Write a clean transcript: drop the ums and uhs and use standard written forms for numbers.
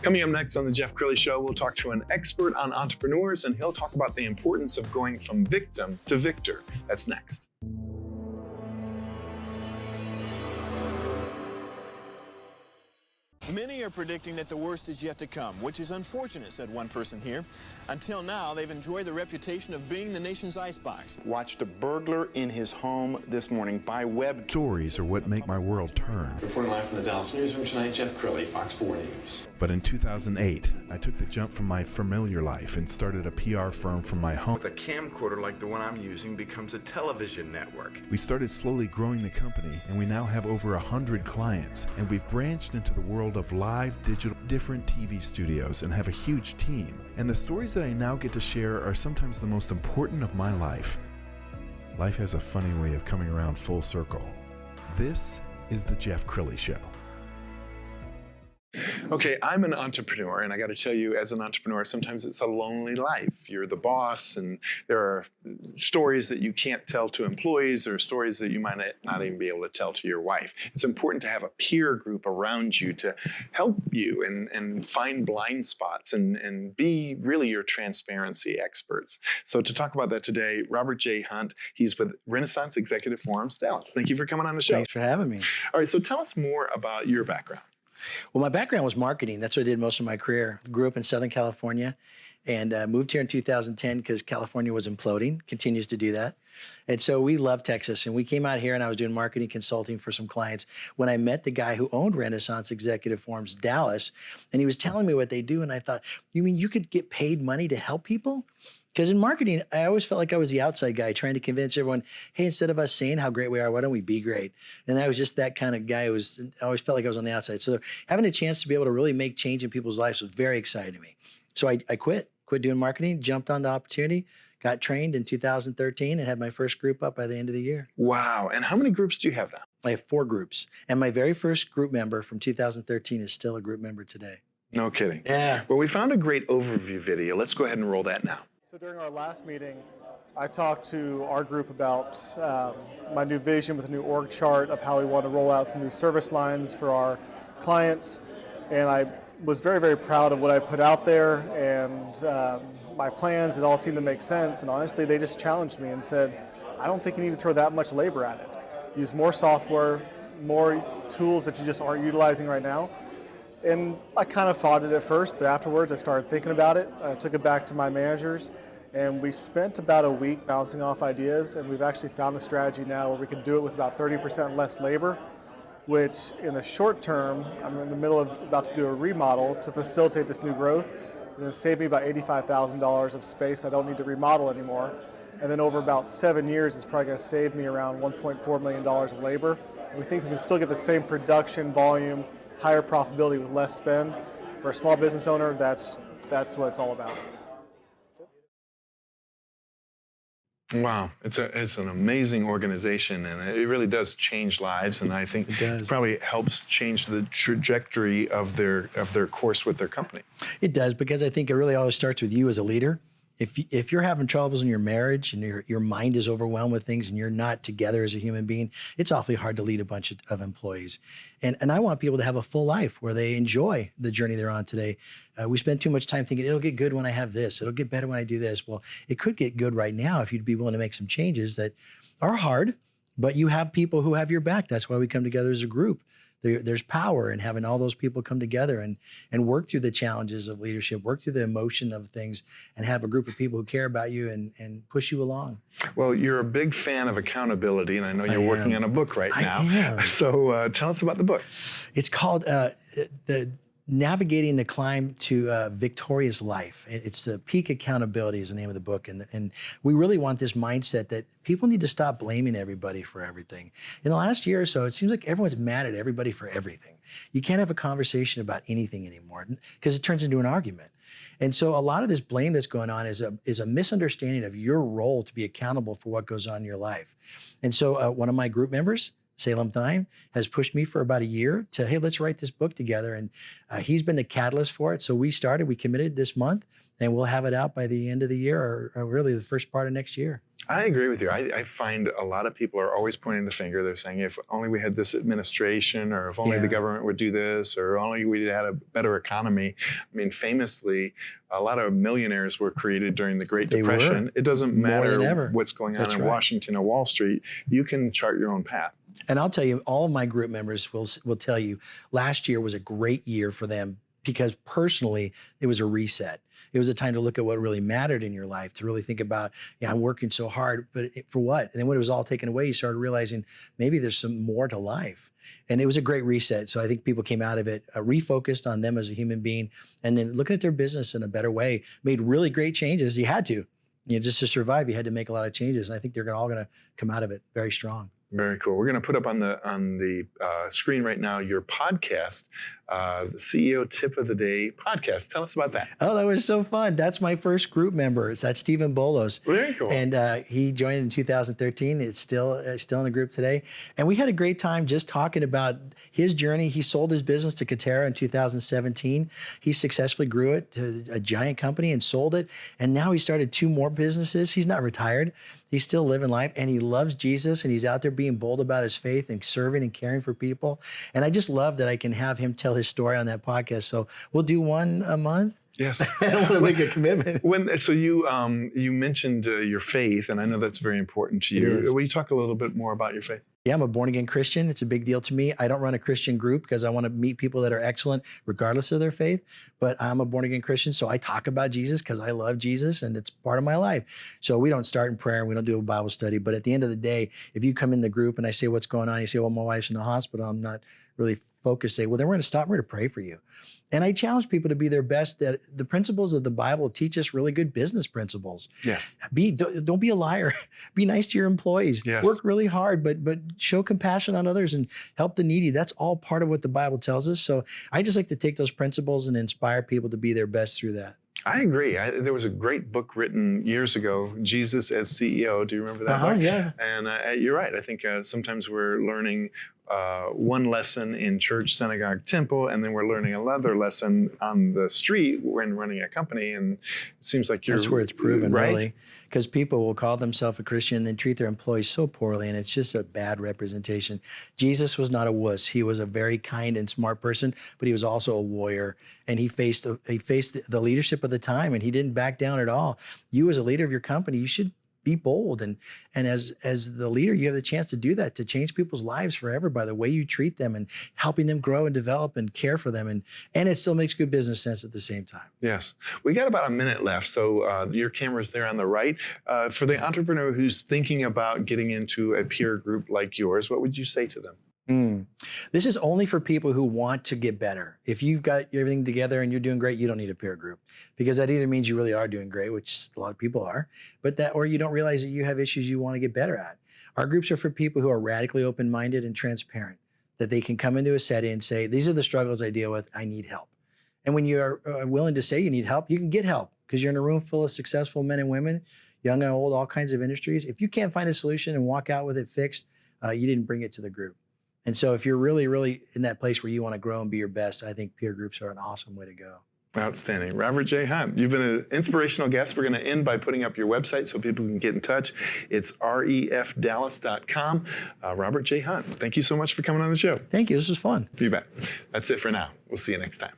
Coming up next on the Jeff Crilley Show, we'll talk to an expert on entrepreneurs, and he'll talk about the importance of going from victim to victor. That's next. Many are predicting that the worst is yet to come, which is unfortunate, said one person here. Until now, they've enjoyed the reputation of being the nation's icebox. Watched a burglar in his home this morning by web. Stories are what make my world turn. Reporting live from the Dallas newsroom tonight, Jeff Crilley, Fox 4 News. But in 2008, I took the jump from my familiar life and started a PR firm from my home. With a camcorder like the one I'm using becomes a television network. We started slowly growing the company, and we now have over 100 clients, and we've branched into the world of live, digital, different TV studios and have a huge team. And the stories that I now get to share are sometimes the most important of my life. Life has a funny way of coming around full circle. This is the Jeff Crilley Show. Okay, I'm an entrepreneur, and I got to tell you, as an entrepreneur, sometimes it's a lonely life. You're the boss, and there are stories that you can't tell to employees, or stories that you might not even be able to tell to your wife. It's important to have a peer group around you to help you and find blind spots and be really your transparency experts. So to talk about that today, Robert J. Hunt, he's with Renaissance Executive Forums, Dallas. Thank you for coming on the show. Thanks for having me. All right, so tell us more about your background. Well, my background was marketing. That's what I did most of my career. Grew up in Southern California and moved here in 2010 because California was imploding, continues to do that. And so we love Texas. And we came out here and I was doing marketing consulting for some clients when I met the guy who owned Renaissance Executive Forums Dallas. And he was telling me what they do. And I thought, you mean you could get paid money to help people? Because in marketing, I always felt like I was the outside guy trying to convince everyone, hey, instead of us saying how great we are, why don't we be great? And I was just that kind of guy I always felt like I was on the outside. So having a chance to be able to really make change in people's lives was very exciting to me. So I quit doing marketing, jumped on the opportunity, got trained in 2013 and had my first group up by the end of the year. Wow. And how many groups do you have now? I have 4 groups. And my very first group member from 2013 is still a group member today. No kidding. Yeah. Well, we found a great overview video. Let's go ahead and roll that now. So during our last meeting, I talked to our group about my new vision with a new org chart of how we want to roll out some new service lines for our clients. And I was very, very proud of what I put out there and my plans. It all seemed to make sense. And honestly, they just challenged me and said, I don't think you need to throw that much labor at it. Use more software, more tools that you just aren't utilizing right now. And I kind of fought it at first, but afterwards I started thinking about it. I took it back to my managers, and we spent about a week bouncing off ideas, and we've actually found a strategy now where we can do it with about 30% less labor, which in the short term, I'm in the middle of about to do a remodel to facilitate this new growth. It's going to save me about $85,000 of space I don't need to remodel anymore. And then over about 7 years, it's probably going to save me around $1.4 million of labor. And we think we can still get the same production volume, higher profitability with less spend. For a small business owner, that's what it's all about. Wow, it's an amazing organization, and it really does change lives, and I think it probably helps change the trajectory of their course with their company. It does, because I think it really always starts with you as a leader. If you're having troubles in your marriage and your mind is overwhelmed with things and you're not together as a human being, it's awfully hard to lead a bunch of employees. And I want people to have a full life where they enjoy the journey they're on today. We spend too much time thinking, it'll get good when I have this. It'll get better when I do this. Well, it could get good right now if you'd be willing to make some changes that are hard, but you have people who have your back. That's why we come together as a group. There's power in having all those people come together and work through the challenges of leadership, work through the emotion of things, and have a group of people who care about you and push you along. Well, you're a big fan of accountability, and I know you're working on a book right now. I am. So tell us about the book. It's called Navigating the Climb to Victorious Life. It's the Peak Accountability is the name of the book. And we really want this mindset that people need to stop blaming everybody for everything. In the last year or so, it seems like everyone's mad at everybody for everything. You can't have a conversation about anything anymore because it turns into an argument. And so a lot of this blame that's going on is a misunderstanding of your role to be accountable for what goes on in your life. And so one of my group members, Salem Time, has pushed me for about a year to, hey, let's write this book together. And he's been the catalyst for it. So we committed this month, and we'll have it out by the end of the year or really the first part of next year. I agree with you. I find a lot of people are always pointing the finger. They're saying, if only we had this administration, or if only the government would do this, or only we had a better economy. I mean, famously, a lot of millionaires were created during the Great Depression. Were. It doesn't matter what's going on in Washington or Wall Street. You can chart your own path. And I'll tell you, all of my group members will tell you, last year was a great year for them because personally, it was a reset. It was a time to look at what really mattered in your life, to really think about, I'm working so hard, but for what? And then when it was all taken away, you started realizing maybe there's some more to life. And it was a great reset. So I think people came out of it refocused on them as a human being, and then looking at their business in a better way, made really great changes. You had to, just to survive, you had to make a lot of changes. And I think they're all going to come out of it very strong. Very cool. We're going to put up on the screen right now your podcast, the CEO Tip of the Day podcast. Tell us about that. Oh, that was so fun. That's my first group member. That's Stephen Bolos. Very cool. And he joined in 2013. It's still in the group today. And we had a great time just talking about his journey. He sold his business to Katera in 2017. He successfully grew it to a giant company and sold it. And now he started 2 more businesses. He's not retired. He's still living life, and he loves Jesus, and he's out there being bold about his faith and serving and caring for people. And I just love that I can have him tell his story on that podcast. So we'll do one a month. Yes. I don't want to make a commitment. So you mentioned your faith, and I know that's very important to you. Will you talk a little bit more about your faith? Yeah, I'm a born-again Christian. It's a big deal to me. I don't run a Christian group because I want to meet people that are excellent regardless of their faith, but I'm a born-again Christian, so I talk about Jesus because I love Jesus, and it's part of my life. So we don't start in prayer, and we don't do a Bible study, but at the end of the day, if you come in the group and I say, what's going on? You say, well, my wife's in the hospital. I'm not really focused. Say, well, then we're going to stop. We're going to pray for you. And I challenge people to be their best. That the principles of the Bible teach us really good business principles. Yes. Don't be a liar. Be nice to your employees. Yes. Work really hard, but show compassion on others and help the needy. That's all part of what the Bible tells us. So I just like to take those principles and inspire people to be their best through that. I agree. There was a great book written years ago, Jesus as CEO. Do you remember that book? Yeah. And you're right. I think sometimes we're learning one lesson in church, synagogue, temple, and then we're learning another lesson on the street when running a company. And it seems like that's where it's proven, right? Really. Because people will call themselves a Christian and then treat their employees so poorly, and it's just a bad representation. Jesus was not a wuss. He was a very kind and smart person, but he was also a warrior, and he faced the leadership of the time, and he didn't back down at all. You as a leader of your company, you should be bold, and as the leader, you have the chance to do that, to change people's lives forever by the way you treat them and helping them grow and develop and care for them, and it still makes good business sense at the same time. Yes. We got about a minute left, so your camera's there on the right. For the entrepreneur who's thinking about getting into a peer group like yours, what would you say to them? This is only for people who want to get better. If you've got everything together and you're doing great, you don't need a peer group, because that either means you really are doing great, which a lot of people are, or you don't realize that you have issues you want to get better at. Our groups are for people who are radically open-minded and transparent, that they can come into a setting and say, these are the struggles I deal with, I need help. And when you're willing to say you need help, you can get help, because you're in a room full of successful men and women, young and old, all kinds of industries. If you can't find a solution and walk out with it fixed, you didn't bring it to the group. And so if you're really, really in that place where you want to grow and be your best, I think peer groups are an awesome way to go. Outstanding. Robert J. Hunt, you've been an inspirational guest. We're going to end by putting up your website so people can get in touch. It's refdallas.com. Robert J. Hunt, thank you so much for coming on the show. Thank you. This was fun. You bet. That's it for now. We'll see you next time.